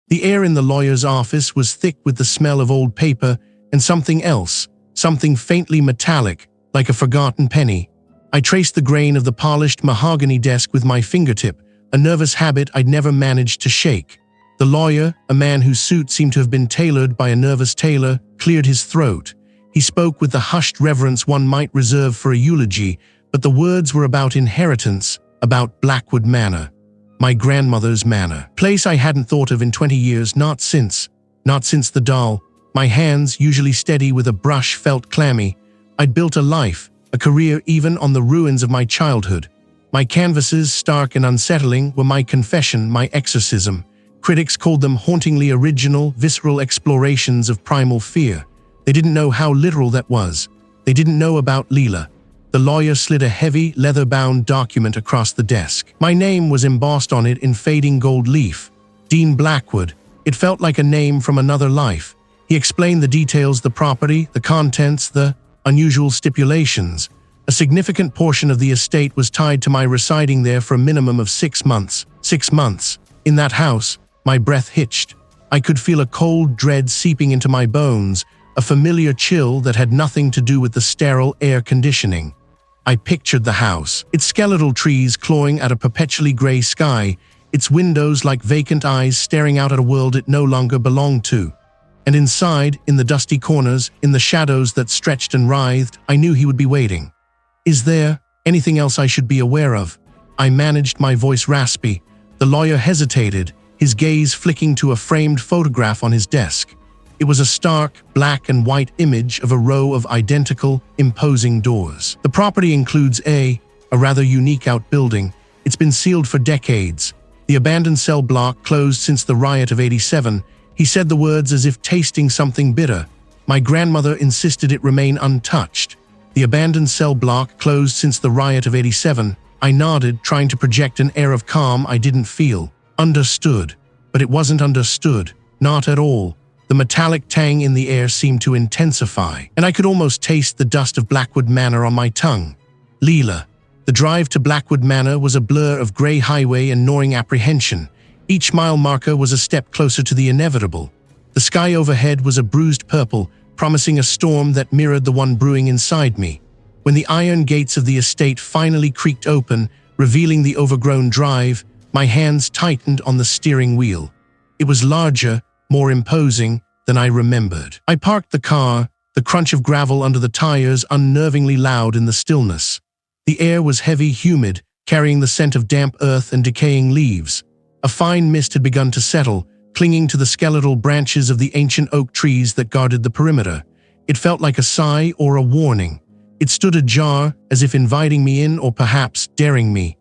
The air in the lawyer's office was thick with the smell of old paper and something else, something faintly metallic, like a forgotten penny. I traced the grain of the polished mahogany desk with my fingertip, a nervous habit I'd never managed to shake. The lawyer, a man whose suit seemed to have been tailored by a nervous tailor, cleared his throat. He spoke with the hushed reverence one might reserve for a eulogy, but the words were about inheritance, about Blackwood Manor. My grandmother's manor. Place I hadn't thought of in 20 years, not since the doll. My hands, usually steady with a brush, felt clammy. I'd built a life, a career even on the ruins of my childhood. My canvases, stark and unsettling, were my confession, my exorcism. Critics called them hauntingly original, visceral explorations of primal fear. They didn't know how literal that was. They didn't know about Lila. The lawyer slid a heavy, leather-bound document across the desk. My name was embossed on it in fading gold leaf. Dean Blackwood. It felt like a name from another life. He explained the details, the property, the contents, the unusual stipulations. A significant portion of the estate was tied to my residing there for a minimum of 6 months. 6 months. In that house, my breath hitched. I could feel a cold dread seeping into my bones, a familiar chill that had nothing to do with the sterile air conditioning. I pictured the house, its skeletal trees clawing at a perpetually gray sky, its windows like vacant eyes staring out at a world it no longer belonged to. And inside, in the dusty corners, in the shadows that stretched and writhed, I knew he would be waiting. Is there anything else I should be aware of? I managed, my voice raspy. The lawyer hesitated, his gaze flicking to a framed photograph on his desk. It was a stark, black and white image of a row of identical, imposing doors. The property includes a rather unique outbuilding. It's been sealed for decades. The abandoned cell block closed since the riot of '87. He said the words as if tasting something bitter. My grandmother insisted it remain untouched. The abandoned cell block closed since the riot of '87. I nodded, trying to project an air of calm I didn't feel. Understood. But it wasn't understood. Not at all. The metallic tang in the air seemed to intensify, and I could almost taste the dust of Blackwood Manor on my tongue. Lila. The drive to Blackwood Manor was a blur of grey highway and gnawing apprehension. Each mile marker was a step closer to the inevitable. The sky overhead was a bruised purple, promising a storm that mirrored the one brewing inside me. When the iron gates of the estate finally creaked open, revealing the overgrown drive, my hands tightened on the steering wheel. It was larger, more imposing than I remembered. I parked the car, the crunch of gravel under the tires unnervingly loud in the stillness. The air was heavy, humid, carrying the scent of damp earth and decaying leaves. A fine mist had begun to settle, clinging to the skeletal branches of the ancient oak trees that guarded the perimeter. It felt like a sigh or a warning. It stood ajar, as if inviting me in or perhaps daring me.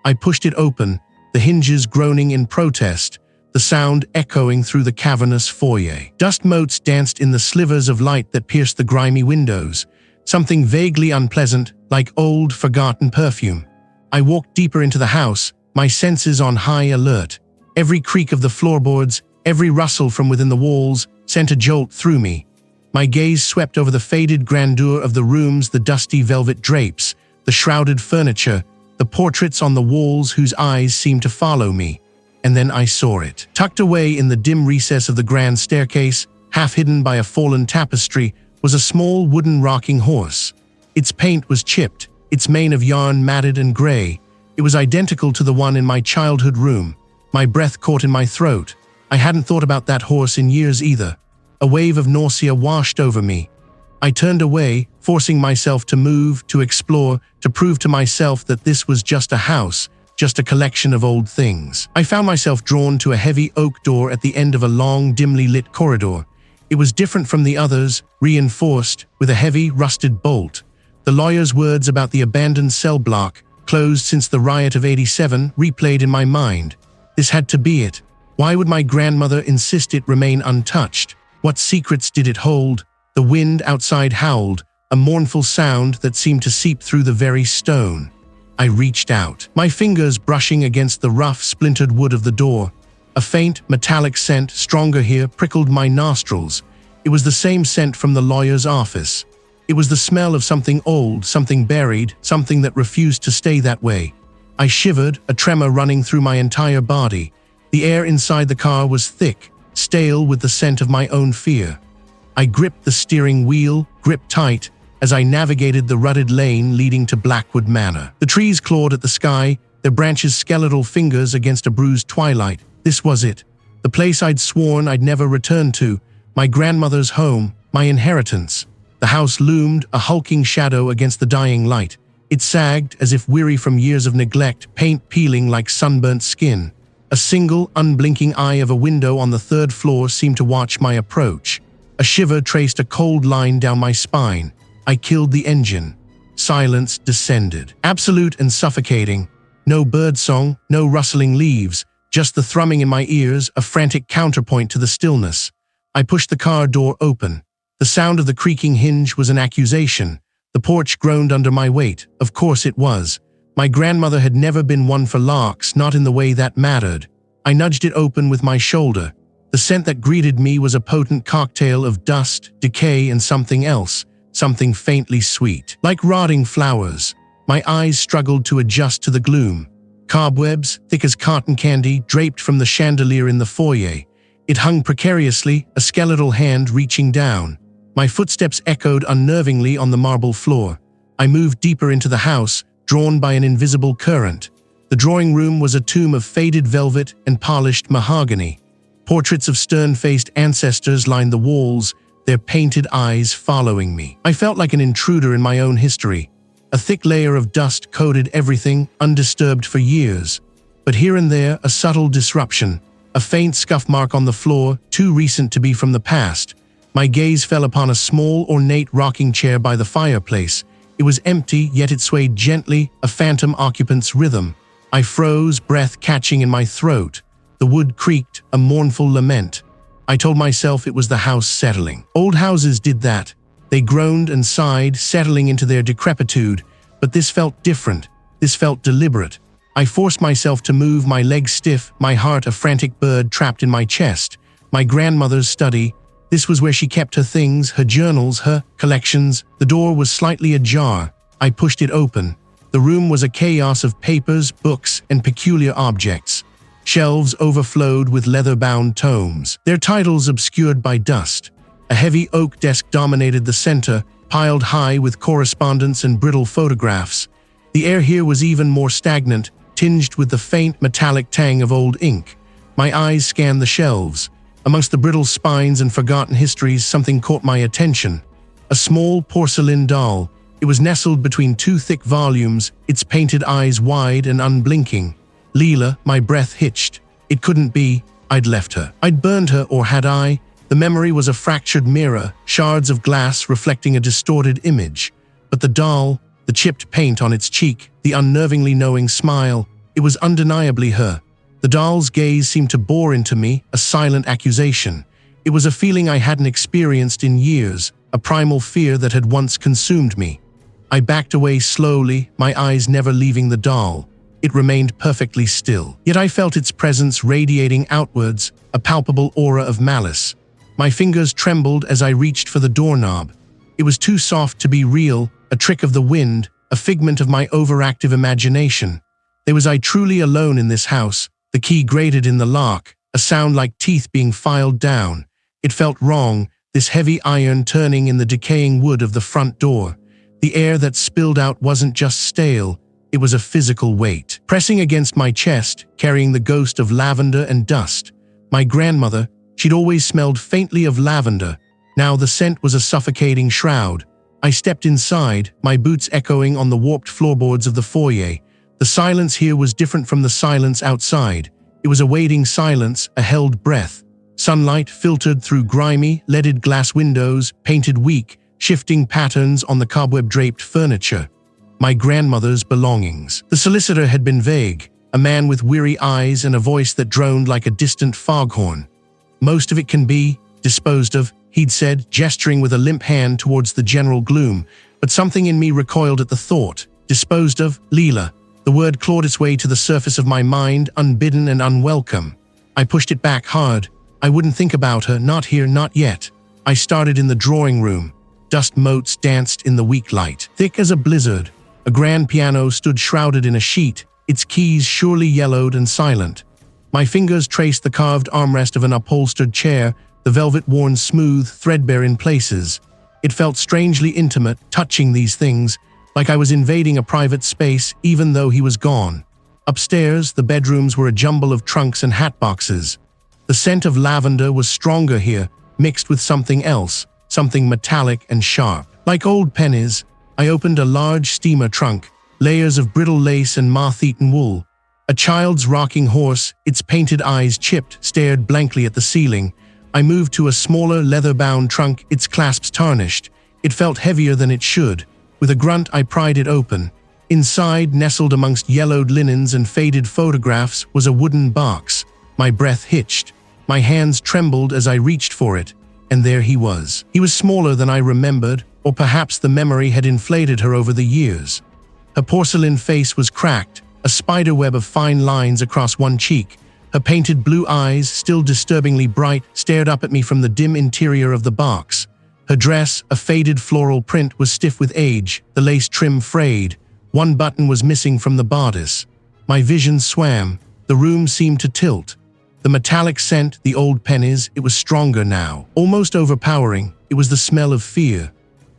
I pushed it open, the hinges groaning in protest, the sound echoing through the cavernous foyer. Dust motes danced in the slivers of light that pierced the grimy windows, something vaguely unpleasant, like old, forgotten perfume. I walked deeper into the house, my senses on high alert. Every creak of the floorboards, every rustle from within the walls, sent a jolt through me. My gaze swept over the faded grandeur of the rooms, the dusty velvet drapes, the shrouded furniture, the portraits on the walls whose eyes seemed to follow me. And then I saw it. Tucked away in the dim recess of the grand staircase, half hidden by a fallen tapestry, was a small wooden rocking horse. Its paint was chipped, its mane of yarn matted and gray. It was identical to the one in my childhood room. My breath caught in my throat. I hadn't thought about that horse in years either. A wave of nausea washed over me. I turned away, forcing myself to move, to explore, to prove to myself that this was just a house, just a collection of old things. I found myself drawn to a heavy oak door at the end of a long, dimly lit corridor. It was different from the others, reinforced, with a heavy, rusted bolt. The lawyer's words about the abandoned cell block, closed since the riot of '87, replayed in my mind. This had to be it. Why would my grandmother insist it remain untouched? What secrets did it hold? The wind outside howled, a mournful sound that seemed to seep through the very stone. I reached out, my fingers brushing against the rough, splintered wood of the door. A faint, metallic scent, stronger here, prickled my nostrils. It was the same scent from the lawyer's office. It was the smell of something old, something buried, something that refused to stay that way. I shivered, a tremor running through my entire body. The air inside the car was thick, stale with the scent of my own fear. I gripped the steering wheel, gripped tight, as I navigated the rutted lane leading to Blackwood Manor. The trees clawed at the sky, their branches skeletal fingers against a bruised twilight. This was it. The place I'd sworn I'd never return to, my grandmother's home, my inheritance. The house loomed, a hulking shadow against the dying light. It sagged as if weary from years of neglect, paint peeling like sunburnt skin. A single, unblinking eye of a window on the third floor seemed to watch my approach. A shiver traced a cold line down my spine. I killed the engine. Silence descended. Absolute and suffocating. No birdsong, no rustling leaves, just the thrumming in my ears, a frantic counterpoint to the stillness. I pushed the car door open. The sound of the creaking hinge was an accusation. The porch groaned under my weight. Of course it was. My grandmother had never been one for larks, not in the way that mattered. I nudged it open with my shoulder. The scent that greeted me was a potent cocktail of dust, decay, and something else, something faintly sweet. Like rotting flowers, my eyes struggled to adjust to the gloom. Cobwebs, thick as cotton candy, draped from the chandelier in the foyer. It hung precariously, a skeletal hand reaching down. My footsteps echoed unnervingly on the marble floor. I moved deeper into the house, drawn by an invisible current. The drawing room was a tomb of faded velvet and polished mahogany. Portraits of stern-faced ancestors lined the walls, their painted eyes following me. I felt like an intruder in my own history. A thick layer of dust coated everything, undisturbed for years. But here and there, a subtle disruption. A faint scuff mark on the floor, too recent to be from the past. My gaze fell upon a small, ornate rocking chair by the fireplace. It was empty, yet it swayed gently, a phantom occupant's rhythm. I froze, breath catching in my throat. The wood creaked, a mournful lament. I told myself it was the house settling. Old houses did that. They groaned and sighed, settling into their decrepitude. But this felt different. This felt deliberate. I forced myself to move, my legs stiff, my heart a frantic bird trapped in my chest. My grandmother's study. This was where she kept her things, her journals, her collections. The door was slightly ajar. I pushed it open. The room was a chaos of papers, books, and peculiar objects. Shelves overflowed with leather-bound tomes, their titles obscured by dust. A heavy oak desk dominated the center, piled high with correspondence and brittle photographs. The air here was even more stagnant, tinged with the faint metallic tang of old ink. My eyes scanned the shelves. Amongst the brittle spines and forgotten histories, something caught my attention. A small porcelain doll. It was nestled between two thick volumes, its painted eyes wide and unblinking. Lila, my breath hitched. It couldn't be. I'd left her. I'd burned her, or had I? The memory was a fractured mirror, shards of glass reflecting a distorted image. But the doll, the chipped paint on its cheek, the unnervingly knowing smile, it was undeniably her. The doll's gaze seemed to bore into me, a silent accusation. It was a feeling I hadn't experienced in years, a primal fear that had once consumed me. I backed away slowly, my eyes never leaving the doll. It remained perfectly still. Yet I felt its presence radiating outwards, a palpable aura of malice. My fingers trembled as I reached for the doorknob. It was too soft to be real, a trick of the wind, a figment of my overactive imagination. Was I truly alone in this house? The key grated in the lock, a sound like teeth being filed down. It felt wrong, this heavy iron turning in the decaying wood of the front door. The air that spilled out wasn't just stale, it was a physical weight, pressing against my chest, carrying the ghost of lavender and dust. My grandmother, she'd always smelled faintly of lavender. Now the scent was a suffocating shroud. I stepped inside, my boots echoing on the warped floorboards of the foyer. The silence here was different from the silence outside. It was a waiting silence, a held breath. Sunlight filtered through grimy, leaded glass windows, painted weak, shifting patterns on the cobweb-draped furniture. My grandmother's belongings. The solicitor had been vague, a man with weary eyes and a voice that droned like a distant foghorn. Most of it can be disposed of, he'd said, gesturing with a limp hand towards the general gloom, but something in me recoiled at the thought. Disposed of? Lila. The word clawed its way to the surface of my mind, unbidden and unwelcome. I pushed it back hard. I wouldn't think about her, not here, not yet. I started in the drawing room. Dust motes danced in the weak light, thick as a blizzard. A grand piano stood shrouded in a sheet, its keys surely yellowed and silent. My fingers traced the carved armrest of an upholstered chair, the velvet worn smooth, threadbare in places. It felt strangely intimate, touching these things, like I was invading a private space even though he was gone. Upstairs, the bedrooms were a jumble of trunks and hat boxes. The scent of lavender was stronger here, mixed with something else, something metallic and sharp. Like old pennies, I opened a large steamer trunk, layers of brittle lace and moth-eaten wool. A child's rocking horse, its painted eyes chipped, stared blankly at the ceiling. I moved to a smaller, leather-bound trunk, its clasps tarnished. It felt heavier than it should. With a grunt, I pried it open. Inside, nestled amongst yellowed linens and faded photographs, was a wooden box. My breath hitched. My hands trembled as I reached for it. And there he was. He was smaller than I remembered, or perhaps the memory had inflated her over the years. Her porcelain face was cracked, a spiderweb of fine lines across one cheek. Her painted blue eyes, still disturbingly bright, stared up at me from the dim interior of the box. Her dress, a faded floral print, was stiff with age, the lace trim frayed. One button was missing from the bodice. My vision swam. The room seemed to tilt. The metallic scent, the old pennies, it was stronger now. Almost overpowering, it was the smell of fear.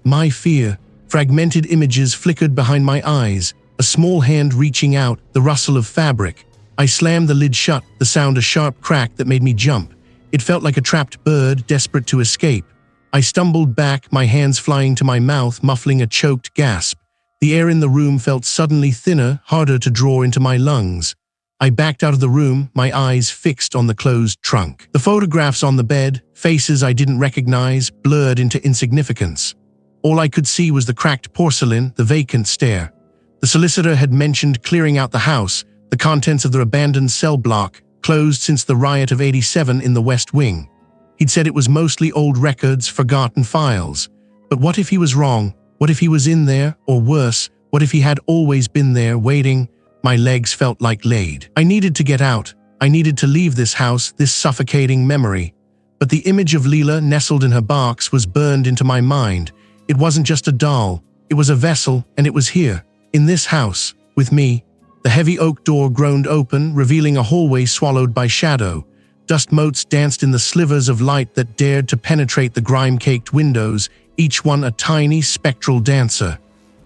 My fear. Fragmented images flickered behind my eyes, a small hand reaching out, the rustle of fabric. I slammed the lid shut, the sound a sharp crack that made me jump. It felt like a trapped bird, desperate to escape. I stumbled back, my hands flying to my mouth, muffling a choked gasp. The air in the room felt suddenly thinner, harder to draw into my lungs. I backed out of the room, my eyes fixed on the closed trunk. The photographs on the bed, faces I didn't recognize, blurred into insignificance. All I could see was the cracked porcelain, the vacant stare. The solicitor had mentioned clearing out the house, the contents of the abandoned cell block, closed since the riot of '87 in the West Wing. He'd said it was mostly old records, forgotten files. But what if he was wrong? What if he was in there? Or worse, what if he had always been there, waiting? My legs felt like lead. I needed to get out. I needed to leave this house, this suffocating memory. But the image of Lila nestled in her box was burned into my mind. It wasn't just a doll. It was a vessel, and it was here, in this house, with me. The heavy oak door groaned open, revealing a hallway swallowed by shadow. Dust motes danced in the slivers of light that dared to penetrate the grime-caked windows, each one a tiny, spectral dancer.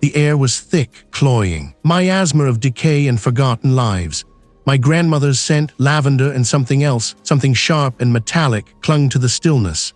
The air was thick, cloying. Miasma of decay and forgotten lives. My grandmother's scent, lavender and something else, something sharp and metallic, clung to the stillness.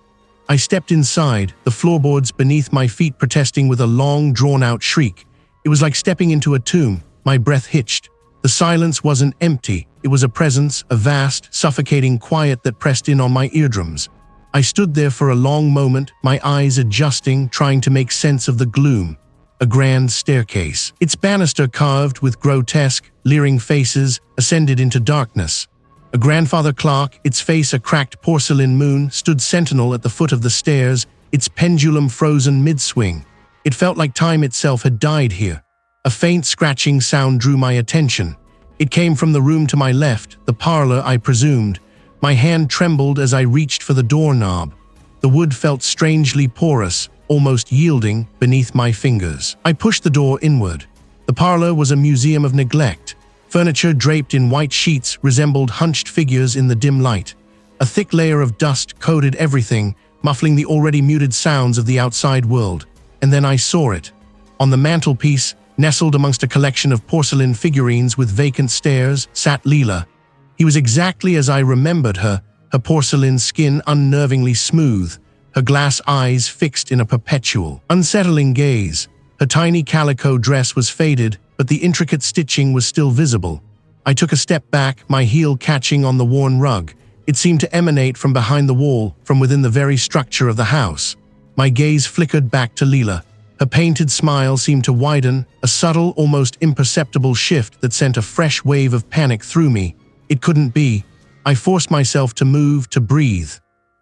I stepped inside, the floorboards beneath my feet protesting with a long, drawn-out shriek. It was like stepping into a tomb. My breath hitched. The silence wasn't empty. It was a presence, a vast, suffocating quiet that pressed in on my eardrums. I stood there for a long moment, my eyes adjusting, trying to make sense of the gloom. A grand staircase. Its banister carved with grotesque, leering faces, ascended into darkness. A grandfather clock, its face a cracked porcelain moon, stood sentinel at the foot of the stairs, its pendulum frozen mid-swing. It felt like time itself had died here. A faint scratching sound drew my attention. It came from the room to my left, the parlor, I presumed. My hand trembled as I reached for the doorknob. The wood felt strangely porous, almost yielding, beneath my fingers. I pushed the door inward. The parlor was a museum of neglect. Furniture draped in white sheets resembled hunched figures in the dim light. A thick layer of dust coated everything, muffling the already muted sounds of the outside world. And then I saw it. On the mantelpiece, nestled amongst a collection of porcelain figurines with vacant stares, sat Lila. He was exactly as I remembered her porcelain skin unnervingly smooth, her glass eyes fixed in a perpetual, unsettling gaze. Her tiny calico dress was faded, but the intricate stitching was still visible. I took a step back, my heel catching on the worn rug. It seemed to emanate from behind the wall, from within the very structure of the house. My gaze flickered back to Lila. Her painted smile seemed to widen, a subtle, almost imperceptible shift that sent a fresh wave of panic through me. It couldn't be. I forced myself to move, to breathe.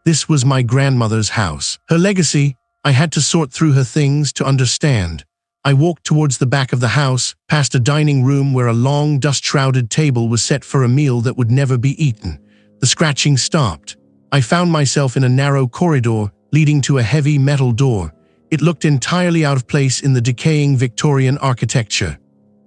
This was my grandmother's house. Her legacy. I had to sort through her things to understand. I walked towards the back of the house, past a dining room where a long, dust-shrouded table was set for a meal that would never be eaten. The scratching stopped. I found myself in a narrow corridor leading to a heavy metal door. It looked entirely out of place in the decaying Victorian architecture.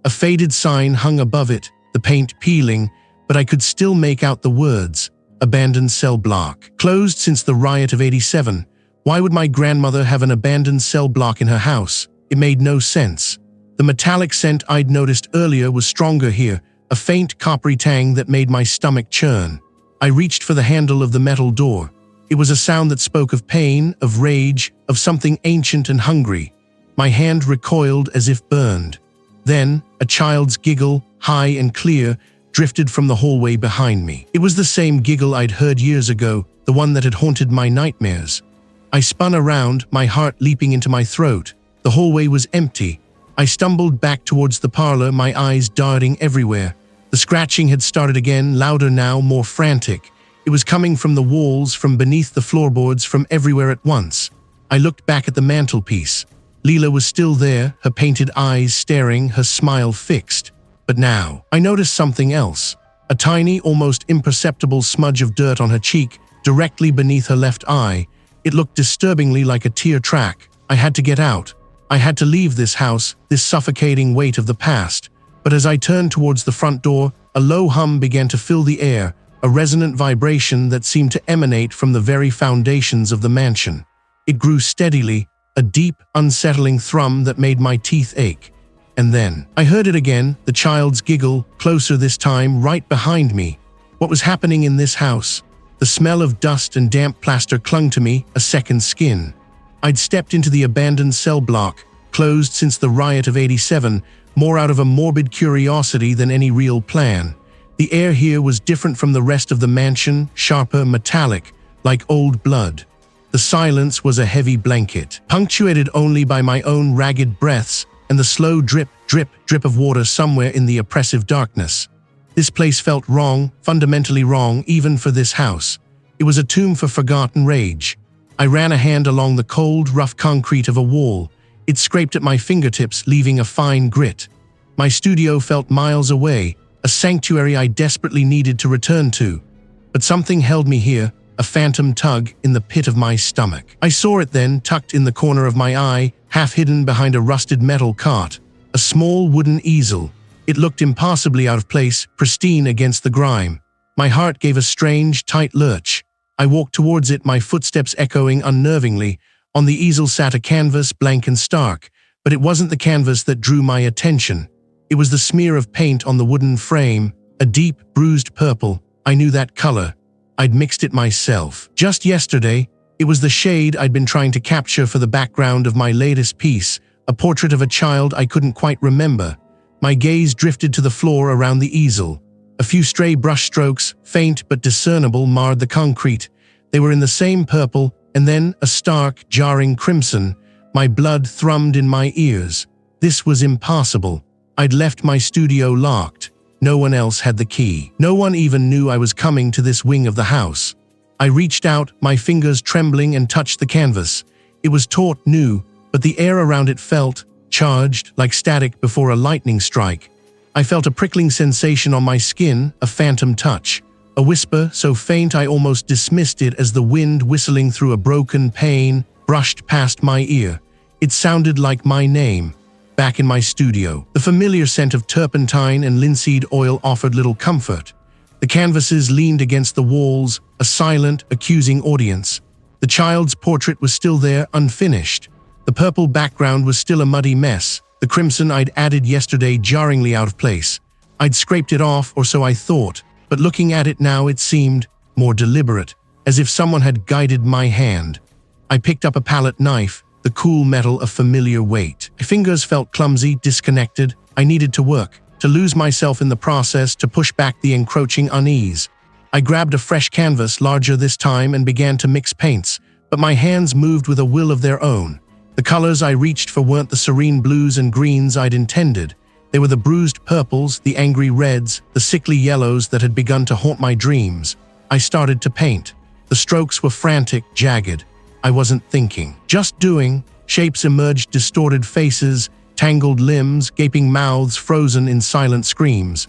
A faded sign hung above it, the paint peeling, but I could still make out the words, abandoned cell block. Closed since the riot of '87. Why would my grandmother have an abandoned cell block in her house? It made no sense. The metallic scent I'd noticed earlier was stronger here, a faint coppery tang that made my stomach churn. I reached for the handle of the metal door. It was a sound that spoke of pain, of rage, of something ancient and hungry. My hand recoiled as if burned. Then, a child's giggle, high and clear, drifted from the hallway behind me. It was the same giggle I'd heard years ago, the one that had haunted my nightmares. I spun around, my heart leaping into my throat. The hallway was empty. I stumbled back towards the parlor, my eyes darting everywhere. The scratching had started again, louder now, more frantic. It was coming from the walls, from beneath the floorboards, from everywhere at once. I looked back at the mantelpiece. Lila was still there, her painted eyes staring, her smile fixed. But now, I noticed something else. A tiny, almost imperceptible smudge of dirt on her cheek, directly beneath her left eye. It looked disturbingly like a tear track. I had to get out. I had to leave this house, this suffocating weight of the past. But as I turned towards the front door, a low hum began to fill the air, a resonant vibration that seemed to emanate from the very foundations of the mansion. It grew steadily, a deep, unsettling thrum that made my teeth ache. And then, I heard it again, the child's giggle, closer this time, right behind me. What was happening in this house? The smell of dust and damp plaster clung to me, a second skin. I'd stepped into the abandoned cell block, closed since the riot of '87, more out of a morbid curiosity than any real plan. The air here was different from the rest of the mansion, sharper, metallic, like old blood. The silence was a heavy blanket, punctuated only by my own ragged breaths and the slow drip, drip, drip of water somewhere in the oppressive darkness. This place felt wrong, fundamentally wrong, even for this house. It was a tomb for forgotten rage. I ran a hand along the cold, rough concrete of a wall. It scraped at my fingertips, leaving a fine grit. My studio felt miles away, a sanctuary I desperately needed to return to. But something held me here, a phantom tug in the pit of my stomach. I saw it then, tucked in the corner of my eye, half hidden behind a rusted metal cart. A small wooden easel. It looked impossibly out of place, pristine against the grime. My heart gave a strange, tight lurch. I walked towards it, my footsteps echoing unnervingly. On the easel sat a canvas, blank and stark, but it wasn't the canvas that drew my attention. It was the smear of paint on the wooden frame, a deep, bruised purple. I knew that color. I'd mixed it myself. Just yesterday, it was the shade I'd been trying to capture for the background of my latest piece, a portrait of a child I couldn't quite remember. My gaze drifted to the floor around the easel. A few stray brushstrokes, faint but discernible, marred the concrete. They were in the same purple, and then a stark, jarring crimson. My blood thrummed in my ears. This was impossible. I'd left my studio locked. No one else had the key. No one even knew I was coming to this wing of the house. I reached out, my fingers trembling, and touched the canvas. It was taut, new, but the air around it felt charged, like static before a lightning strike. I felt a prickling sensation on my skin, a phantom touch. A whisper, so faint I almost dismissed it as the wind whistling through a broken pane brushed past my ear. It sounded like my name. Back in my studio, the familiar scent of turpentine and linseed oil offered little comfort. The canvases leaned against the walls, a silent, accusing audience. The child's portrait was still there, unfinished. The purple background was still a muddy mess, the crimson I'd added yesterday jarringly out of place. I'd scraped it off, or so I thought, but looking at it now it seemed more deliberate, as if someone had guided my hand. I picked up a palette knife, the cool metal of familiar weight. My fingers felt clumsy, disconnected. I needed to work, to lose myself in the process, to push back the encroaching unease. I grabbed a fresh canvas, larger this time, and began to mix paints, but my hands moved with a will of their own. The colors I reached for weren't the serene blues and greens I'd intended. They were the bruised purples, the angry reds, the sickly yellows that had begun to haunt my dreams. I started to paint. The strokes were frantic, jagged. I wasn't thinking, just doing. Shapes emerged, distorted faces, tangled limbs, gaping mouths frozen in silent screams.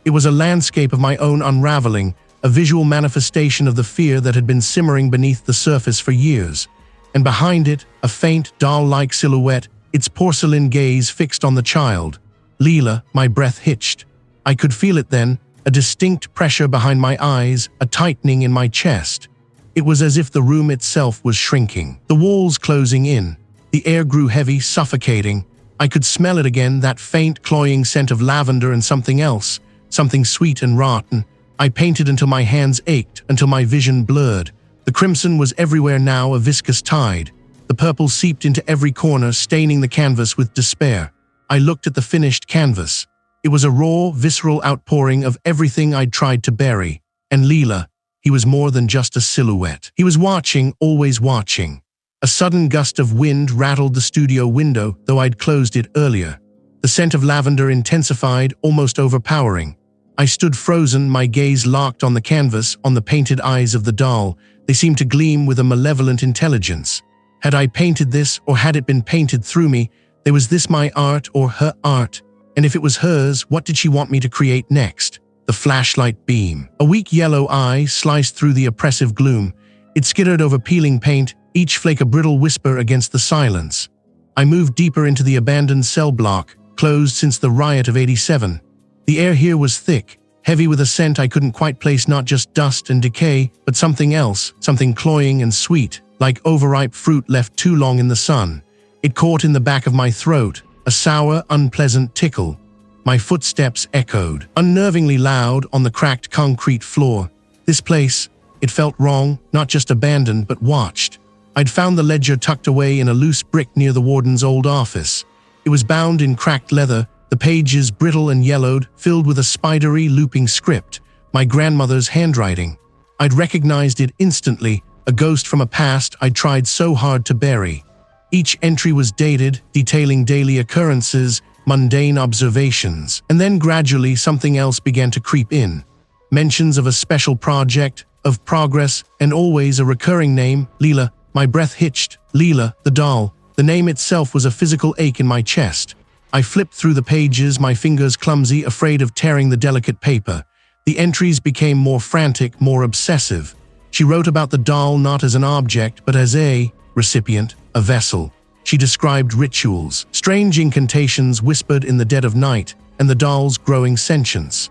It was a landscape of my own unraveling, a visual manifestation of the fear that had been simmering beneath the surface for years. And behind it, a faint, doll-like silhouette, its porcelain gaze fixed on the child. Lila, my breath hitched. I could feel it then, a distinct pressure behind my eyes, a tightening in my chest. It was as if the room itself was shrinking, the walls closing in. The air grew heavy, suffocating. I could smell it again, that faint, cloying scent of lavender and something else, something sweet and rotten. I painted until my hands ached, until my vision blurred. The crimson was everywhere now, a viscous tide. The purple seeped into every corner, staining the canvas with despair. I looked at the finished canvas. It was a raw, visceral outpouring of everything I'd tried to bury. And Lila, he was more than just a silhouette. He was watching, always watching. A sudden gust of wind rattled the studio window, though I'd closed it earlier. The scent of lavender intensified, almost overpowering. I stood frozen, my gaze locked on the canvas, on the painted eyes of the doll. They seemed to gleam with a malevolent intelligence. Had I painted this, or had it been painted through me? Was this my art or her art? And if it was hers, what did she want me to create next? The flashlight beam. A weak yellow eye sliced through the oppressive gloom. It skittered over peeling paint, each flake a brittle whisper against the silence. I moved deeper into the abandoned cell block, closed since the riot of '87. The air here was thick, heavy with a scent I couldn't quite place, not just dust and decay, but something else, something cloying and sweet, like overripe fruit left too long in the sun. It caught in the back of my throat, a sour, unpleasant tickle. My footsteps echoed, unnervingly loud, on the cracked concrete floor. This place, it felt wrong, not just abandoned, but watched. I'd found the ledger tucked away in a loose brick near the warden's old office. It was bound in cracked leather, the pages brittle and yellowed, filled with a spidery, looping script, my grandmother's handwriting. I'd recognized it instantly, a ghost from a past I'd tried so hard to bury. Each entry was dated, detailing daily occurrences, mundane observations, and then gradually something else began to creep in. Mentions of a special project, of progress, and always a recurring name, Lila. My breath hitched. Lila, the doll. The name itself was a physical ache in my chest. I flipped through the pages, my fingers clumsy, afraid of tearing the delicate paper. The entries became more frantic, more obsessive. She wrote about the doll not as an object, but as a recipient, a vessel. She described rituals, strange incantations whispered in the dead of night, and the doll's growing sentience.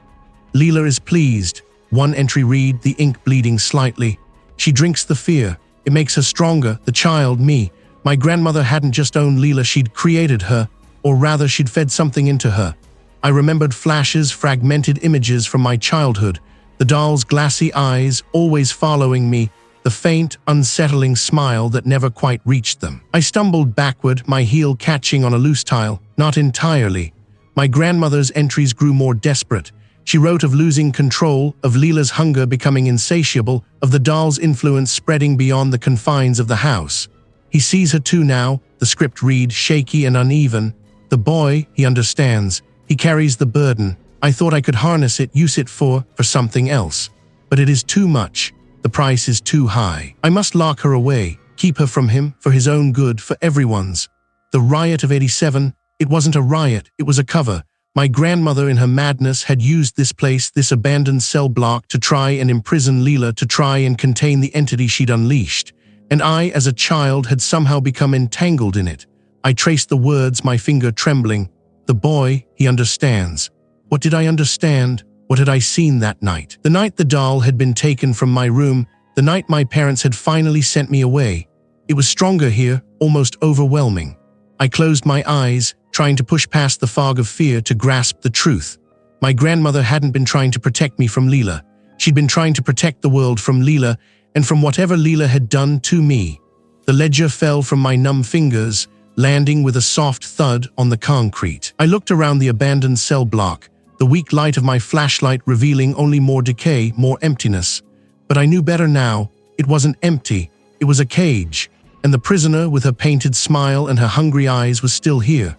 Lila is pleased. One entry read, the ink bleeding slightly. She drinks the fear. It makes her stronger, the child, me. My grandmother hadn't just owned Lila, she'd created her, or rather she'd fed something into her. I remembered flashes, fragmented images from my childhood, the doll's glassy eyes always following me, the faint, unsettling smile that never quite reached them. I stumbled backward, my heel catching on a loose tile, not entirely. My grandmother's entries grew more desperate. She wrote of losing control, of Lila's hunger becoming insatiable, of the doll's influence spreading beyond the confines of the house. He sees her too now, the script read, shaky and uneven. The boy, he understands. He carries the burden. I thought I could harness it, use it for something else. But it is too much. The price is too high. I must lock her away, keep her from him, for his own good, for everyone's. The riot of '87, it wasn't a riot, it was a cover. My grandmother in her madness had used this place, this abandoned cell block, to try and imprison Lila, to try and contain the entity she'd unleashed. And I, as a child, had somehow become entangled in it. I traced the words, my finger trembling. The boy, he understands. What did I understand? What had I seen that night? The night the doll had been taken from my room, the night my parents had finally sent me away. It was stronger here, almost overwhelming. I closed my eyes, trying to push past the fog of fear to grasp the truth. My grandmother hadn't been trying to protect me from Lila. She'd been trying to protect the world from Lila, and from whatever Lila had done to me. The ledger fell from my numb fingers, landing with a soft thud on the concrete. I looked around the abandoned cell block, the weak light of my flashlight revealing only more decay, more emptiness. But I knew better now. It wasn't empty. It was a cage, and the prisoner, with her painted smile and her hungry eyes, was still here.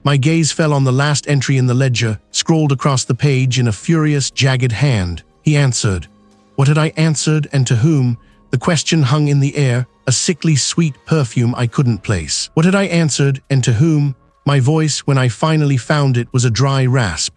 My gaze fell on the last entry in the ledger, scrawled across the page in a furious, jagged hand. He answered. What had I answered, and to whom? The question hung in the air, a sickly sweet perfume I couldn't place. What had I answered, and to whom? My voice, when I finally found it, was a dry rasp.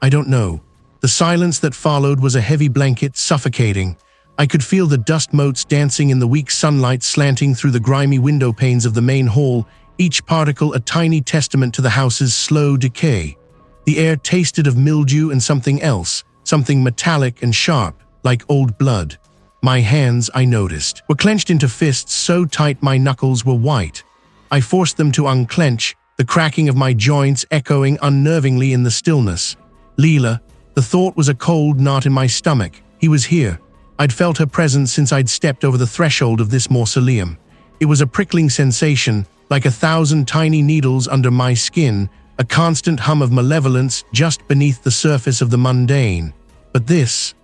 I don't know. The silence that followed was a heavy blanket, suffocating. I could feel the dust motes dancing in the weak sunlight slanting through the grimy window panes of the main hall, each particle a tiny testament to the house's slow decay. The air tasted of mildew and something else something metallic and sharp, like old blood. My hands, I noticed, were clenched into fists so tight my knuckles were white. I forced them to unclench, the cracking of my joints echoing unnervingly in the stillness. Lila, the thought was a cold knot in my stomach. He was here. I'd felt her presence since I'd stepped over the threshold of this mausoleum. It was a prickling sensation, like 1,000 tiny needles under my skin, a constant hum of malevolence just beneath the surface of the mundane. But this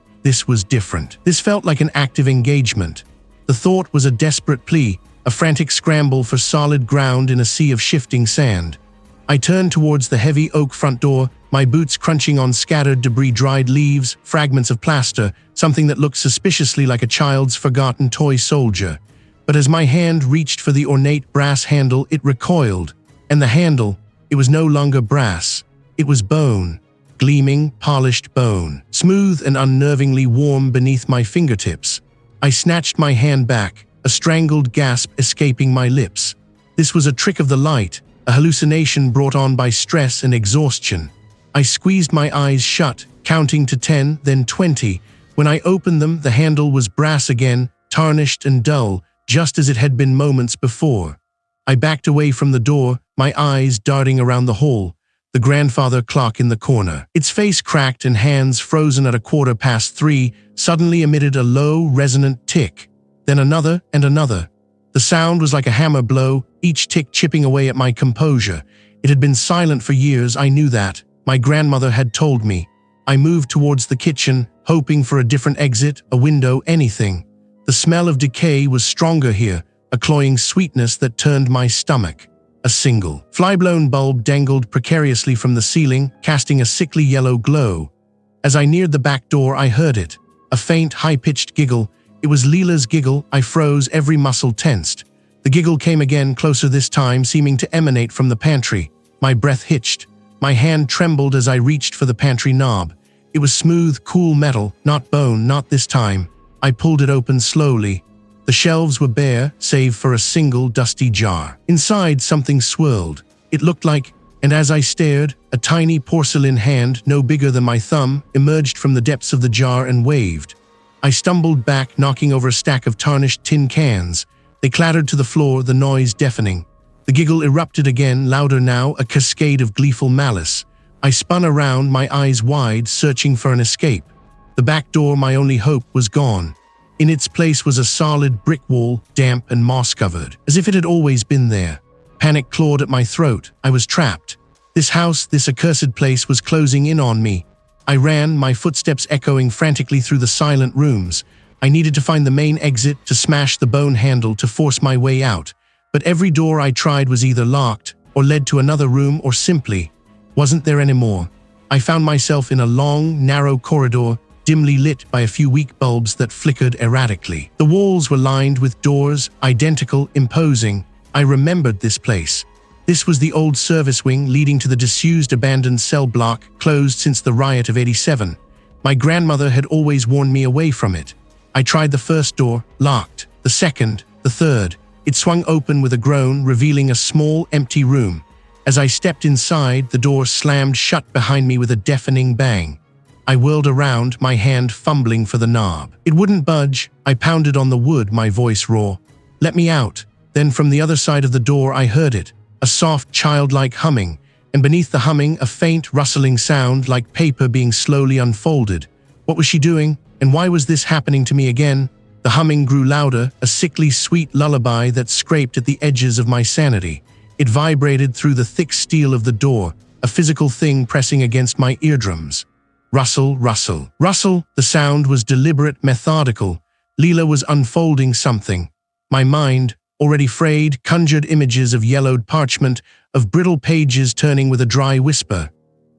was different. This felt like an active engagement. The thought was a desperate plea, a frantic scramble for solid ground in a sea of shifting sand. I turned towards the heavy oak front door, my boots crunching on scattered debris, dried leaves, fragments of plaster, something that looked suspiciously like a child's forgotten toy soldier. But as my hand reached for the ornate brass handle, it recoiled. And the handle, it was no longer brass. It was bone. Gleaming, polished bone, smooth and unnervingly warm beneath my fingertips. I snatched my hand back, a strangled gasp escaping my lips. This was a trick of the light, a hallucination brought on by stress and exhaustion. I squeezed my eyes shut, counting to 10, then 20. When I opened them, the handle was brass again, tarnished and dull, just as it had been moments before. I backed away from the door, my eyes darting around the hall. The grandfather clock in the corner, its face cracked and hands frozen at 3:15, suddenly emitted a low, resonant tick. Then another and another. The sound was like a hammer blow, each tick chipping away at my composure. It had been silent for years, I knew that. My grandmother had told me. I moved towards the kitchen, hoping for a different exit, a window, anything. The smell of decay was stronger here, a cloying sweetness that turned my stomach. A single, fly-blown bulb dangled precariously from the ceiling, casting a sickly yellow glow. As I neared the back door, I heard it. A faint, high-pitched giggle. It was Lila's giggle. I froze, every muscle tensed. The giggle came again, closer this time, seeming to emanate from the pantry. My breath hitched. My hand trembled as I reached for the pantry knob. It was smooth, cool metal, not bone, not this time. I pulled it open slowly. The shelves were bare, save for a single dusty jar. Inside, something swirled. It looked like, and as I stared, a tiny porcelain hand, no bigger than my thumb, emerged from the depths of the jar and waved. I stumbled back, knocking over a stack of tarnished tin cans. They clattered to the floor, the noise deafening. The giggle erupted again, louder now, a cascade of gleeful malice. I spun around, my eyes wide, searching for an escape. The back door, my only hope, was gone. In its place was a solid brick wall, damp and moss-covered, as if it had always been there. Panic clawed at my throat. I was trapped. This house, this accursed place, was closing in on me. I ran, my footsteps echoing frantically through the silent rooms. I needed to find the main exit, to smash the bone handle, to force my way out. But every door I tried was either locked, or led to another room, or simply wasn't there anymore. I found myself in a long, narrow corridor, dimly lit by a few weak bulbs that flickered erratically. The walls were lined with doors, identical, imposing. I remembered this place. This was the old service wing leading to the disused abandoned cell block, closed since the riot of '87. My grandmother had always warned me away from it. I tried the first door, locked. The second, the third. It swung open with a groan, revealing a small, empty room. As I stepped inside, the door slammed shut behind me with a deafening bang. I whirled around, my hand fumbling for the knob. It wouldn't budge. I pounded on the wood, my voice raw. "Let me out." Then from the other side of the door I heard it, a soft, childlike humming, and beneath the humming a faint, rustling sound like paper being slowly unfolded. What was she doing, and why was this happening to me again? The humming grew louder, a sickly sweet lullaby that scraped at the edges of my sanity. It vibrated through the thick steel of the door, a physical thing pressing against my eardrums. Rustle, rustle, rustle. The sound was deliberate, methodical. Lila was unfolding something. My mind, already frayed, conjured images of yellowed parchment, of brittle pages turning with a dry whisper.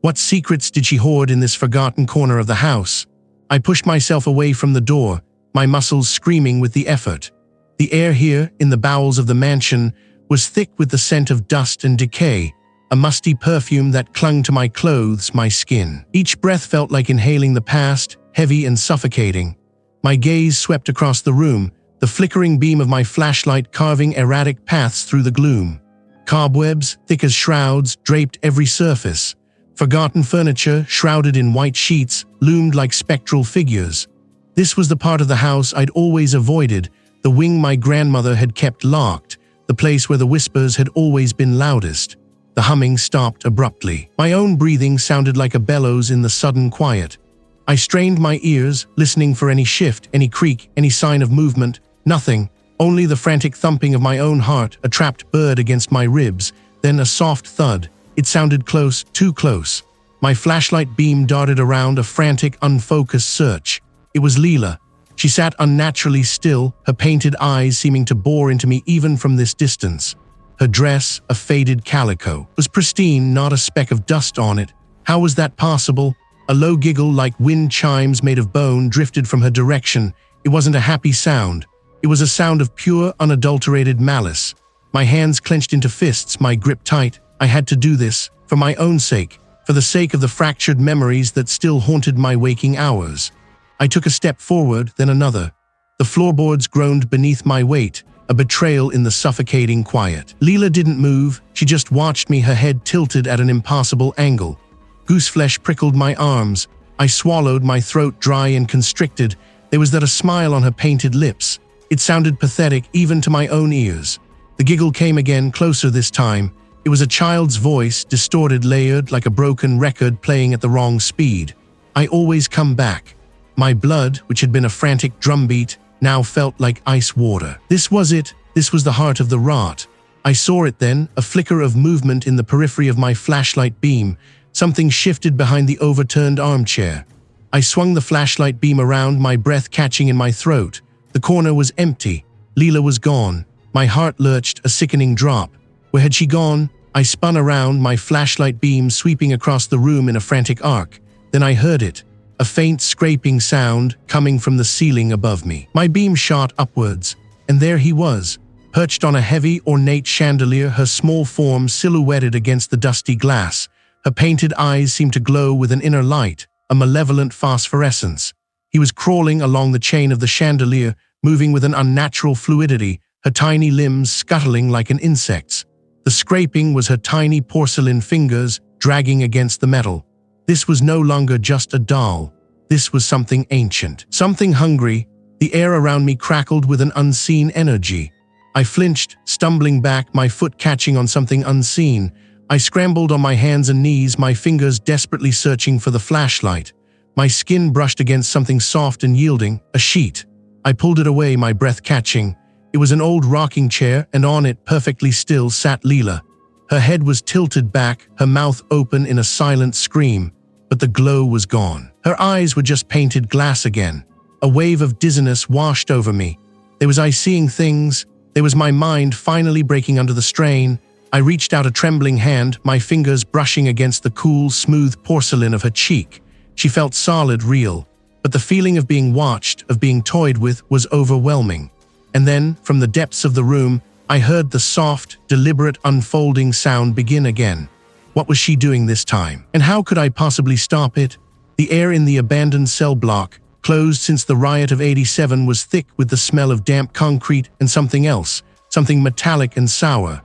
What secrets did she hoard in this forgotten corner of the house? I pushed myself away from the door, my muscles screaming with the effort. The air here, in the bowels of the mansion, was thick with the scent of dust and decay, a musty perfume that clung to my clothes, my skin. Each breath felt like inhaling the past, heavy and suffocating. My gaze swept across the room, the flickering beam of my flashlight carving erratic paths through the gloom. Cobwebs, thick as shrouds, draped every surface. Forgotten furniture, shrouded in white sheets, loomed like spectral figures. This was the part of the house I'd always avoided, the wing my grandmother had kept locked, the place where the whispers had always been loudest. The humming stopped abruptly. My own breathing sounded like a bellows in the sudden quiet. I strained my ears, listening for any shift, any creak, any sign of movement. Nothing, only the frantic thumping of my own heart, a trapped bird against my ribs, then a soft thud. It sounded close, too close. My flashlight beam darted around, a frantic, unfocused search. It was Lila. She sat unnaturally still, her painted eyes seeming to bore into me even from this distance. Her dress, a faded calico, was pristine, not a speck of dust on it. How was that possible? A low giggle like wind chimes made of bone drifted from her direction. It wasn't a happy sound. It was a sound of pure, unadulterated malice. My hands clenched into fists, my grip tight. I had to do this, for my own sake, for the sake of the fractured memories that still haunted my waking hours. I took a step forward, then another. The floorboards groaned beneath my weight, a betrayal in the suffocating quiet. Lila didn't move, she just watched me, her head tilted at an impossible angle. Gooseflesh prickled my arms. I swallowed, my throat dry and constricted. There was that a smile on her painted lips. It sounded pathetic even to my own ears. The giggle came again, closer this time. It was a child's voice, distorted, layered, like a broken record playing at the wrong speed. I always come back. My blood, which had been a frantic drumbeat, now felt like ice water. This was it. This was the heart of the rot. I saw it then, a flicker of movement in the periphery of my flashlight beam. Something shifted behind the overturned armchair. I swung the flashlight beam around, my breath catching in my throat. The corner was empty. Lila was gone. My heart lurched, a sickening drop. Where had she gone? I spun around, my flashlight beam sweeping across the room in a frantic arc. Then I heard it. A faint scraping sound coming from the ceiling above me. My beam shot upwards, and there he was, perched on a heavy, ornate chandelier, her small form silhouetted against the dusty glass. Her painted eyes seemed to glow with an inner light, a malevolent phosphorescence. He was crawling along the chain of the chandelier, moving with an unnatural fluidity, her tiny limbs scuttling like an insect's. The scraping was her tiny porcelain fingers dragging against the metal. This was no longer just a doll. This was something ancient, something hungry. The air around me crackled with an unseen energy. I flinched, stumbling back, my foot catching on something unseen. I scrambled on my hands and knees, my fingers desperately searching for the flashlight. My skin brushed against something soft and yielding, a sheet. I pulled it away, my breath catching. It was an old rocking chair, and on it, perfectly still, sat Lila. Her head was tilted back, her mouth open in a silent scream. But the glow was gone. Her eyes were just painted glass again. A wave of dizziness washed over me. There was I seeing things. There was my mind finally breaking under the strain. I reached out a trembling hand, my fingers brushing against the cool, smooth porcelain of her cheek. She felt solid, real. But the feeling of being watched, of being toyed with, was overwhelming. And then, from the depths of the room, I heard the soft, deliberate unfolding sound begin again. What was she doing this time? And how could I possibly stop it? The air in the abandoned cell block, closed since the riot of '87, was thick with the smell of damp concrete and something else, something metallic and sour.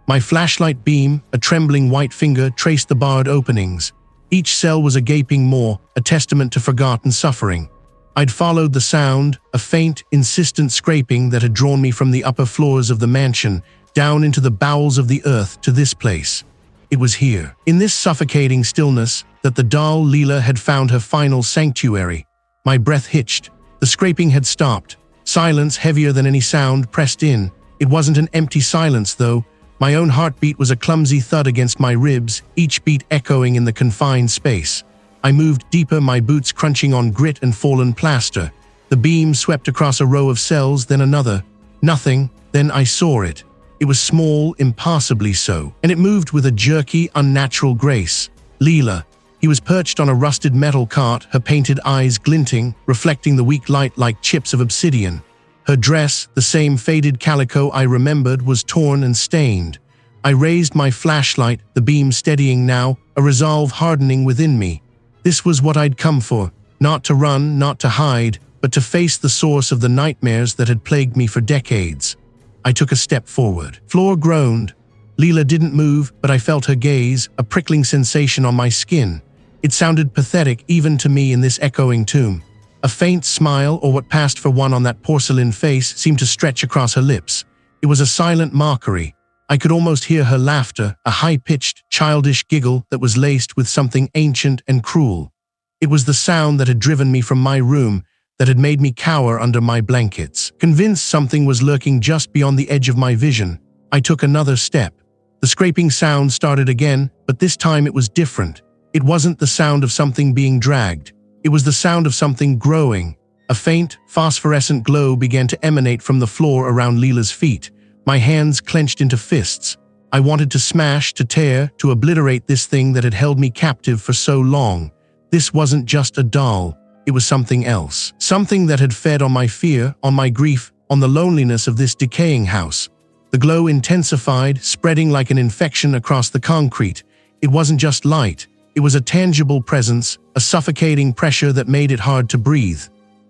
My flashlight beam, a trembling white finger, traced the barred openings. Each cell was a gaping maw, a testament to forgotten suffering. I'd followed the sound, a faint, insistent scraping that had drawn me from the upper floors of the mansion, down into the bowels of the earth to this place. It was here, in this suffocating stillness, that the doll Lila had found her final sanctuary. My breath hitched. The scraping had stopped. Silence, heavier than any sound, pressed in. It wasn't an empty silence, though. My own heartbeat was a clumsy thud against my ribs, each beat echoing in the confined space. I moved deeper, my boots crunching on grit and fallen plaster. The beam swept across a row of cells, then another. Nothing. Then I saw it. It was small, impossibly so, and it moved with a jerky, unnatural grace. Lila. He was perched on a rusted metal cart, her painted eyes glinting, reflecting the weak light like chips of obsidian. Her dress, the same faded calico I remembered, was torn and stained. I raised my flashlight, the beam steadying now, a resolve hardening within me. This was what I'd come for, not to run, not to hide, but to face the source of the nightmares that had plagued me for decades. I took a step forward. Floor groaned. Lila didn't move, but I felt her gaze, a prickling sensation on my skin. It sounded pathetic even to me in this echoing tomb. A faint smile, or what passed for one on that porcelain face, seemed to stretch across her lips. It was a silent mockery. I could almost hear her laughter, a high-pitched, childish giggle that was laced with something ancient and cruel. It was the sound that had driven me from my room, that had made me cower under my blankets. Convinced something was lurking just beyond the edge of my vision, I took another step. The scraping sound started again, but this time it was different. It wasn't the sound of something being dragged. It was the sound of something growing. A faint, phosphorescent glow began to emanate from the floor around Lila's feet. My hands clenched into fists. I wanted to smash, to tear, to obliterate this thing that had held me captive for so long. This wasn't just a doll. It was something else. Something that had fed on my fear, on my grief, on the loneliness of this decaying house. The glow intensified, spreading like an infection across the concrete. It wasn't just light. It was a tangible presence, a suffocating pressure that made it hard to breathe.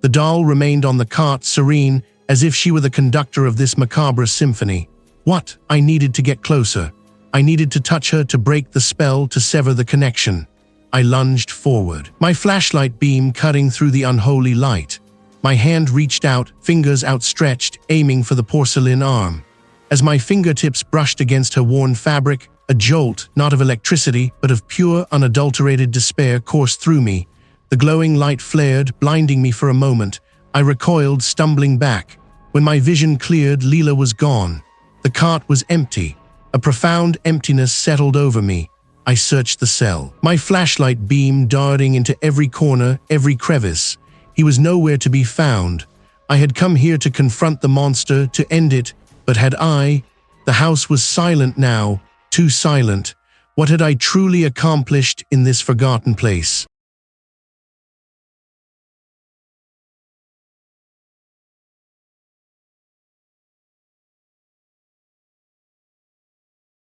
The doll remained on the cot, serene, as if she were the conductor of this macabre symphony. What? I needed to get closer. I needed to touch her, to break the spell, to sever the connection. I lunged forward, my flashlight beam cutting through the unholy light. My hand reached out, fingers outstretched, aiming for the porcelain arm. As my fingertips brushed against her worn fabric, a jolt, not of electricity, but of pure, unadulterated despair coursed through me. The glowing light flared, blinding me for a moment. I recoiled, stumbling back. When my vision cleared, Lila was gone. The cart was empty. A profound emptiness settled over me. I searched the cell, my flashlight beam darting into every corner, every crevice. He was nowhere to be found. I had come here to confront the monster, to end it, but had I? The house was silent now, too silent. What had I truly accomplished in this forgotten place?